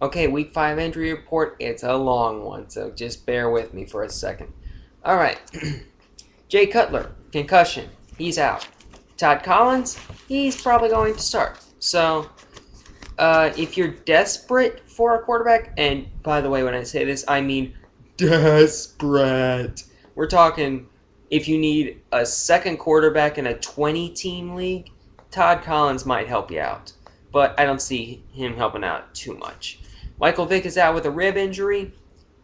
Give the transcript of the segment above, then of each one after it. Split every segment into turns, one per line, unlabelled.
Okay, week 5 injury report. It's a long one, so just bear with me for a second. Alright. Jay Cutler, concussion. He's out. Todd Collins, he's probably going to start. So, if you're desperate for a quarterback, and by the way, when I say this, I mean desperate. We're talking if you need a second quarterback in a 20-team league, Todd Collins might help you out. But I don't see him helping out too much. Michael Vick is out with a rib injury.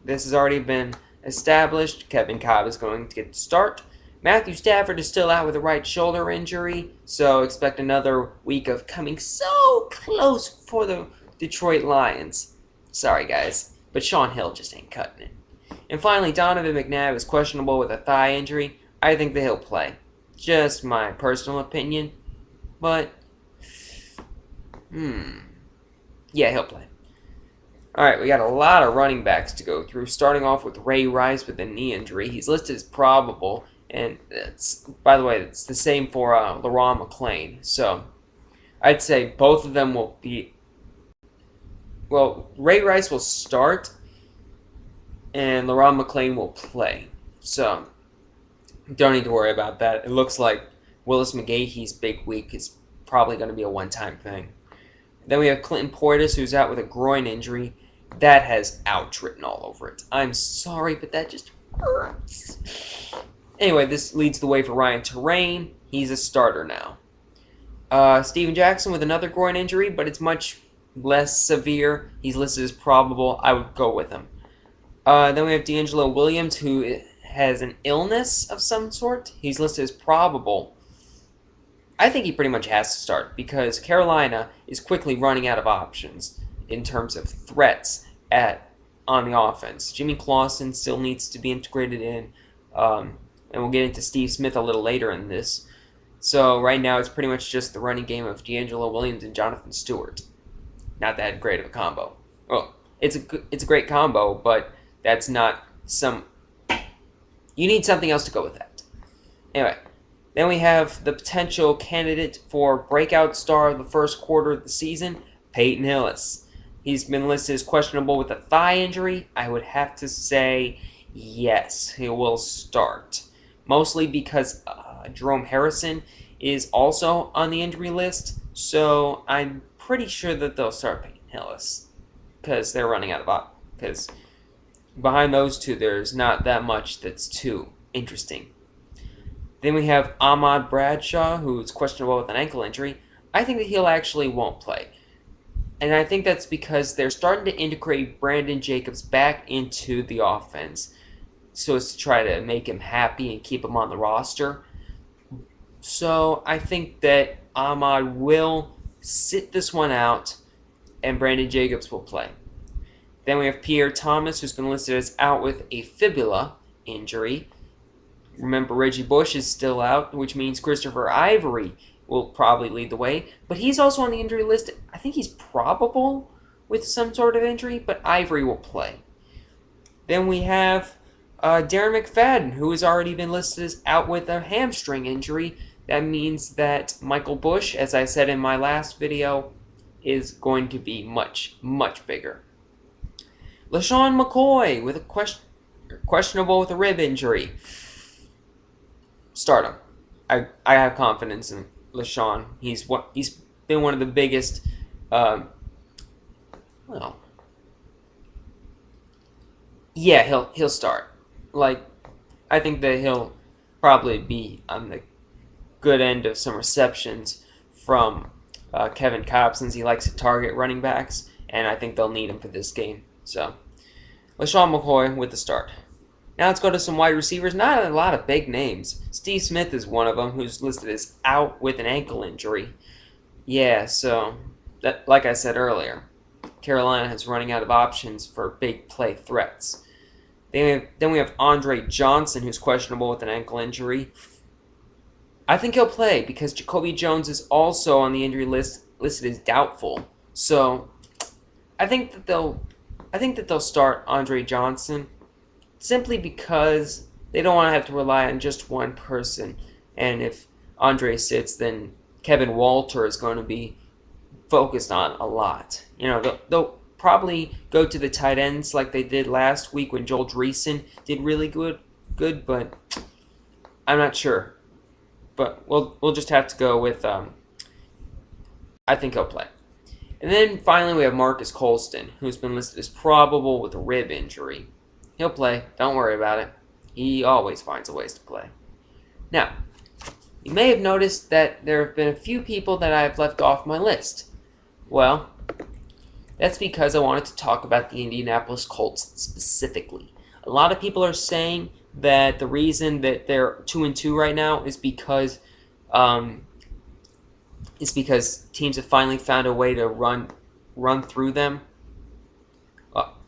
This has already been established. Kevin Cobb is going to get the start. Matthew Stafford is still out with a right shoulder injury, so expect another week of coming so close for the Detroit Lions. Sorry, guys, but Sean Hill just ain't cutting it. And finally, Donovan McNabb is questionable with a thigh injury. I think that he'll play. Just my personal opinion, but yeah, he'll play. Alright, we got a lot of running backs to go through, starting off with Ray Rice with a knee injury. He's listed as probable, and it's, by the way, it's the same for LaRon McClain. So, I'd say both of them will be... Well, Ray Rice will start, and LaRon McClain will play. So, don't need to worry about that. It looks like Willis McGahee's big week is probably going to be a one-time thing. Then we have Clinton Portis, who's out with a groin injury. That has ouch written all over it. I'm sorry, but that just hurts. Anyway, this leads the way for Ryan Terrain. He's a starter now. Steven Jackson with another groin injury, but it's much less severe. He's listed as probable. I would go with him. Then we have D'Angelo Williams, who has an illness of some sort. He's listed as probable. I think he pretty much has to start because Carolina is quickly running out of options in terms of threats on the offense. Jimmy Clausen still needs to be integrated in, and we'll get into Steve Smith a little later in this. So right now it's pretty much just the running game of D'Angelo Williams and Jonathan Stewart. Not that great of a combo. Well, it's a great combo, but that's not some... You need something else to go with that. Anyway. Then we have the potential candidate for breakout star of the first quarter of the season, Peyton Hillis. He's been listed as questionable with a thigh injury. I would have to say yes, he will start. Mostly because Jerome Harrison is also on the injury list, so I'm pretty sure that they'll start Peyton Hillis because they're running out of options. Because behind those two, there's not that much that's too interesting. Then we have Ahmad Bradshaw, who's questionable with an ankle injury. I think that he'll actually won't play. And I think that's because they're starting to integrate Brandon Jacobs back into the offense so as to try to make him happy and keep him on the roster. So I think that Ahmad will sit this one out and Brandon Jacobs will play. Then we have Pierre Thomas, who's been listed as out with a fibula injury. Remember, Reggie Bush is still out, which means Christopher Ivory will probably lead the way. But he's also on the injury list. I think he's probable with some sort of injury, but Ivory will play. Then we have Darren McFadden, who has already been listed as out with a hamstring injury. That means that Michael Bush, as I said in my last video, is going to be much, much bigger. LaShawn McCoy with a questionable with a rib injury. Start him. I have confidence in LaShawn. He's been one of the biggest. Yeah, he'll start. Like, I think that he'll probably be on the good end of some receptions from Kevin Cobb since he likes to target running backs, and I think they'll need him for this game. So, LaShawn McCoy with the start. Now let's go to some wide receivers. Not a lot of big names. Steve Smith is one of them who's listed as out with an ankle injury. Yeah, so, that, like I said earlier, Carolina is running out of options for big play threats. Then we have Andre Johnson, who's questionable with an ankle injury. I think he'll play because Jacoby Jones is also on the injury list, listed as doubtful. So, I think that they'll start Andre Johnson. Simply because they don't want to have to rely on just one person. And if Andre sits, then Kevin Walter is going to be focused on a lot. You know, probably go to the tight ends like they did last week when Joel Dreesen did really good, but I'm not sure. But we'll just have to go with I think he'll play. And then finally we have Marcus Colston, who's been listed as probable with a rib injury. He'll play. Don't worry about it. He always finds a ways to play. Now, you may have noticed that there have been a few people that I've left off my list. Well, that's because I wanted to talk about the Indianapolis Colts specifically. A lot of people are saying that the reason that they're 2-2 right now is because teams have finally found a way to run through them.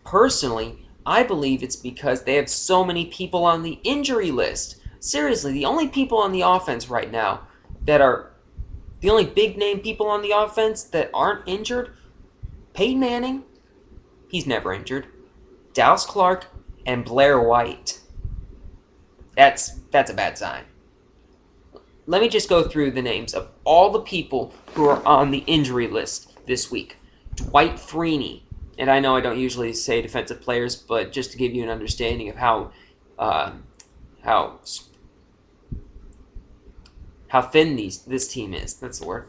Personally, I believe it's because they have so many people on the injury list. Seriously, the only people on the offense right now that are the only big name people on the offense that aren't injured, Peyton Manning, he's never injured, Dallas Clark, and Blair White. That's a bad sign. Let me just go through the names of all the people who are on the injury list this week. Dwight Freeney, and I know I don't usually say defensive players, but just to give you an understanding of how thin this team is. That's the word.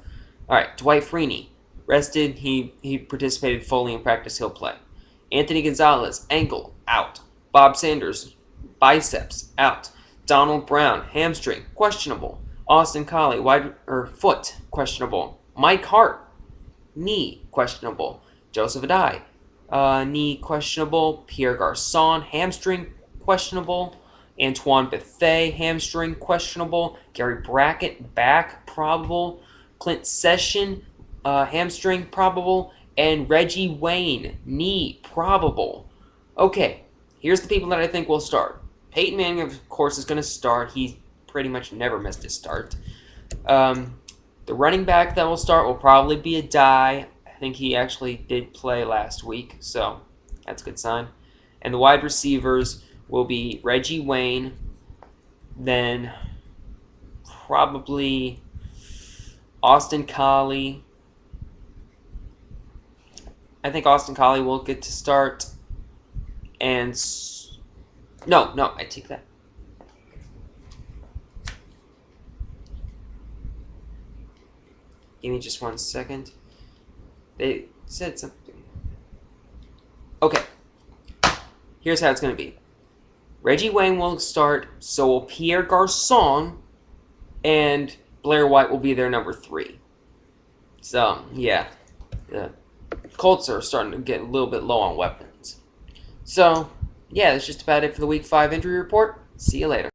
All right, Dwight Freeney, rested. He participated fully in practice. He'll play. Anthony Gonzalez, ankle, out. Bob Sanders, biceps, out. Donald Brown, hamstring, questionable. Austin Collie, foot, questionable. Mike Hart, knee, questionable. Joseph Adai, knee, questionable. Pierre Garçon, hamstring, questionable. Antoine Bethea, hamstring, questionable. Gary Brackett, back, probable. Clint Session, hamstring, probable. And Reggie Wayne, knee, probable. Okay, here's the people that I think will start. Peyton Manning, of course, is going to start. He pretty much never missed his start. The running back that will start will probably be a Adai. I think he actually did play last week, so that's a good sign. And the wide receivers will be Reggie Wayne, then probably Austin Collie. I think Austin Collie will get to start. And no, I take that. Give me just 1 second. They said something. Okay. Here's how it's going to be. Reggie Wayne will start, so will Pierre Garçon, and Blair White will be their number 3. So, yeah. The Colts are starting to get a little bit low on weapons. So, yeah, that's just about it for the Week 5 injury report. See you later.